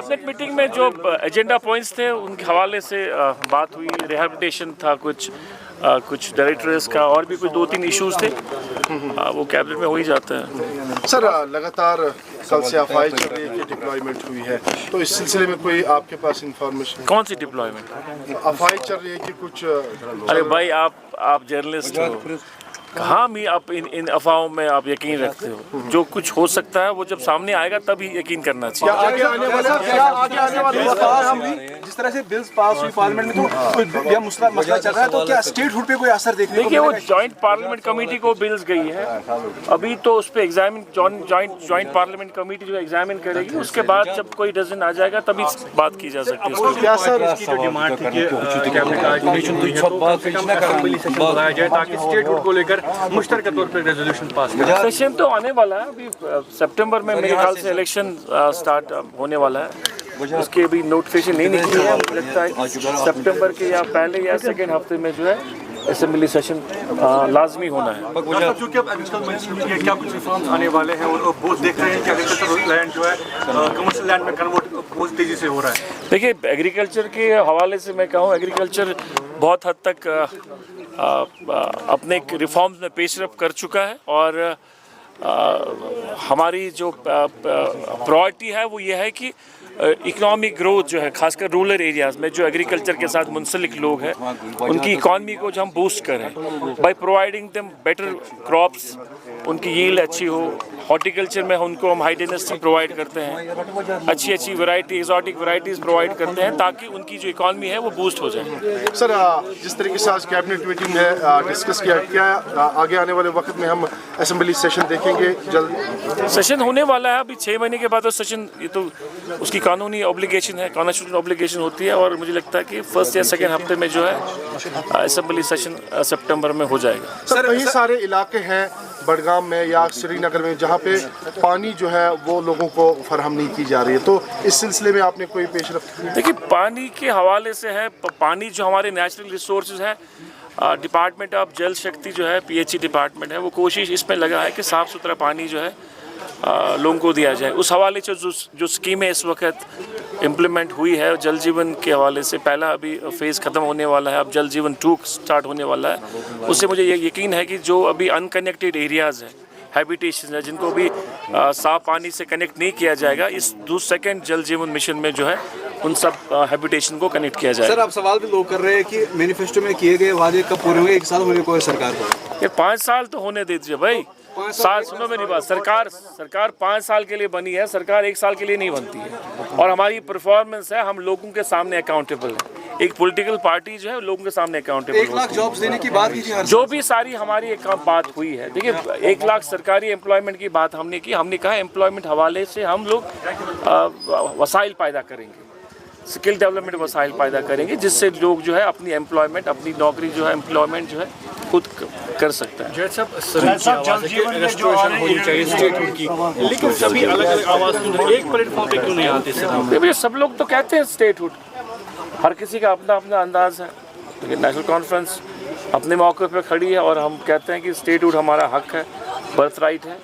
Cabinet meeting में जो agenda points थे उनके हवाले से बात हुई। रिहैबिलिटेशन था, कुछ डायरेक्टर्स का, और भी कुछ 2-3 इश्यूज थे। वो कैबिनेट में हो ही जाता है। सर लगातार कल से अफवाहें चल रही है कि डिप्लॉयमेंट हुई है, तो इस सिलसिले में कोई आपके पास इंफॉर्मेशन? कौन सी डिप्लॉयमेंट? अफवाहें चल रही है कि कुछ अरे भाई, आप जर्नलिस्ट हो, कहाँ भी आप इन अफवाहों में आप यकीन रखते हो? जो कुछ हो सकता है वो जब सामने आएगा तभी यकीन करना चाहिए। आगे आने वाले हम जिस तरह से बिल्स पास हुई पार्लियामेंट में, तो यह मसला चल रहा है, तो क्या स्टेटहुड पे कोई असर देखने को? देखिए, वो जॉइंट पार्लियामेंट कमेटी को बिल्स गई है, अभी तो उस पर एग्जामिन जॉइंट पार्लियामेंट कमेटी जो एग्जामिन करेगी, उसके बाद जब कोई डिसीजन आ जाएगा तभी बात की जा सकती है। क्या सर इसकी जो डिमांड थी कि कैबिनेट का रिजोल्यूशन हुई है, तो असेंबली सेशन बुलाया जाए ताकि स्टेटहुड को लेकर मुश्तरका तौर पर रेजोल्यूशन पास किया जाए। सेशन तो आने वाला है, अभी सितंबर में मेरे ख्याल से इलेक्शन स्टार्ट होने वाला है। उसके अभी नोटिफिकेशन नहीं निकली है, मुझे लगता है सितंबर के या पहले या सेकेंड हफ्ते में जो है असेंबली सेशन लाजमी होना है। जो कि अब एग्रीकल्चर मिनिस्ट्री के क्या कुछ रिफॉर्म्स आने वाले हैं, और वो देख रहे हैं कि एग्रीकल्चर लैंड जो है कमर्शियल लैंड में कन्वर्ट बहुत तेजी से हो रहा है। देखिए, एग्रीकल्चर के हवाले से मैं कहूँ, एग्रीकल्चर बहुत हद तक अपने रिफॉर्म्स में पेशरफ कर चुका है, और हमारी जो प्रायोरिटी है वो ये है कि इकोनॉमिक ग्रोथ जो है, खासकर रूरल एरियाज़ में जो एग्रीकल्चर के साथ मुंसलिक लोग हैं, उनकी इकॉनमी को जो हम बूस्ट करें by providing them better crops, उनकी यील्ड अच्छी हो। हॉर्टिकल्चर में उनको हम हाई डेंसिटी प्रोवाइड करते हैं, अच्छी वैरायटी, एक्सोटिक वैरायटीज़ प्रोवाइड करते हैं, ताकि उनकी जो इकॉनमी है वो बूस्ट हो जाए। सर जिस तरीके से आज कैबिनेट मीटिंग है डिस्कस किया, क्या आगे आने वाले वक्त में हम असेंबली सेशन देखेंगे? जल्द सेशन होने वाला है, अभी 6 महीने के बाद तो सेशन, ये तो उसकी कानूनी ऑब्लिगेशन है, कॉन्स्टिट्यूशनल ऑब्लिगेशन होती है, और मुझे लगता है कि फर्स्ट या सेकेंड हफ्ते में जो है असेंबली सेशन सितंबर में हो जाएगा। सर कई सारे इलाके हैं बडगाम में या श्रीनगर में जहाँ पे पानी जो है वो लोगों को फराहम नहीं की जा रही है, तो इस सिलसिले में आपने कोई पेशरफ्त? देखिए, पानी के हवाले से है, पानी जो हमारे नेचुरल रिसोर्सेज है, डिपार्टमेंट ऑफ जल शक्ति जो है, PHE डिपार्टमेंट है, वो कोशिश इसमें लगा है कि साफ़ सुथरा पानी जो है लोगों को दिया जाए। उस हवाले से जो स्कीमें इस वक्त इम्प्लीमेंट हुई है, जल जीवन के हवाले से पहला अभी फेज़ ख़त्म होने वाला है, अब जल जीवन 2 स्टार्ट होने वाला है। उससे मुझे ये यकीन है कि जो अभी अनकनेक्टेड एरियाज़ हैं, हैबिटेशन है, जिनको भी साफ़ पानी से कनेक्ट नहीं किया जाएगा, इस सेकेंड जल जीवन मिशन में जो है उन सब हैबिटेशन को कनेक्ट किया जाएगा। सर, आप सवाल भी लोग कर रहे हैं कि मैनिफेस्टो में किए गए वादे कब पूरे होंगे? 1 साल होने को है सरकार को। ये 5 साल तो होने दीजिए भाई। सुनो मेरी बात, सरकार 5 साल के लिए बनी है, सरकार 1 साल के लिए नहीं बनती है, और हमारी परफॉर्मेंस है, हम लोगों के सामने अकाउंटेबल है। एक पॉलिटिकल पार्टी जो है लोगों के सामने अकाउंटेबल। 1 लाख जॉब्स देने की बात की थी, जो भी सारी हमारी एक बात हुई है। देखिए, 1 लाख सरकारी एम्प्लॉयमेंट की बात हमने की, हमने कहा एम्प्लॉयमेंट हवाले से हम लोग वसाइल पैदा करेंगे, स्किल डेवलपमेंट वसाइल पैदा करेंगे, जिससे लोग जो है अपनी एम्प्लॉयमेंट, अपनी नौकरी जो है, एम्प्लॉयमेंट जो है खुद कर सकता है। लेकिन सभी अलग-अलग आवाज एक प्लेटफॉर्म पे क्यों नहीं आते? देखिए, सब लोग तो कहते हैं स्टेटहुड, हर किसी का अपना अपना अंदाज है, लेकिन नेशनल कॉन्फ्रेंस अपने मौके पे खड़ी है, और हम कहते हैं कि स्टेटहुड हमारा हक है, बर्थ राइट है,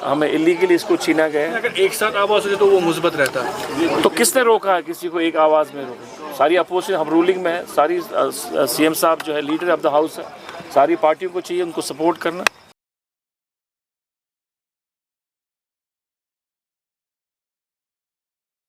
हमें इलीगली इसको छीना गया है। अगर एक साथ आवाज हो तो वो मुस्बत रहता है, तो किसने रोका है किसी को एक आवाज़ में रोका? सारी अपोजिशन, हम रूलिंग में है, सारी CM साहब जो है लीडर ऑफ द हाउस है, सारी पार्टियों को चाहिए उनको सपोर्ट करना।